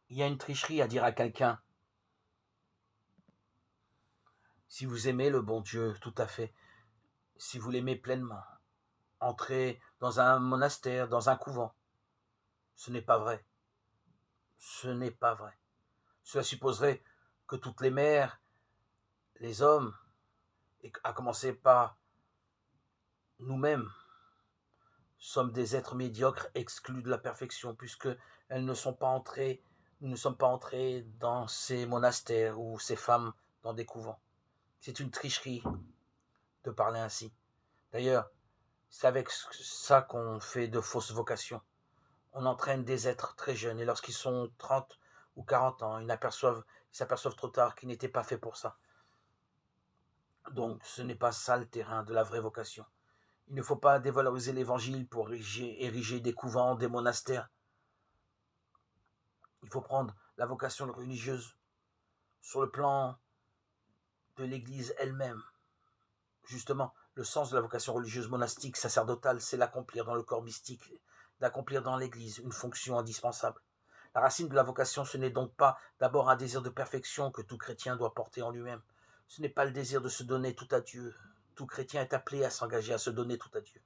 Il y a une tricherie à dire à quelqu'un, si vous aimez le bon Dieu, tout à fait, si vous l'aimez pleinement, entrez dans un monastère, dans un couvent. Ce n'est pas vrai. Ce n'est pas vrai. Cela supposerait que toutes les mères, les hommes, et à commencer par nous-mêmes, sommes des êtres médiocres exclus de la perfection, puisque elles ne sont pas entrées, nous ne sommes pas entrés dans ces monastères ou ces femmes dans des couvents. C'est une tricherie de parler ainsi. D'ailleurs, c'est avec ça qu'on fait de fausses vocations. On entraîne des êtres très jeunes et lorsqu'ils sont 30 ou 40 ans, ils s'aperçoivent trop tard qu'ils n'étaient pas faits pour ça. Donc ce n'est pas ça le terrain de la vraie vocation. Il ne faut pas dévaloriser l'évangile pour ériger des couvents, des monastères. Il faut prendre la vocation religieuse sur le plan de l'Église elle-même. Justement, le sens de la vocation religieuse monastique, sacerdotale, c'est l'accomplir dans le corps mystique, d'accomplir dans l'Église une fonction indispensable. La racine de la vocation, ce n'est donc pas d'abord un désir de perfection que tout chrétien doit porter en lui-même. Ce n'est pas le désir de se donner tout à Dieu. Tout chrétien est appelé à s'engager à se donner tout à Dieu.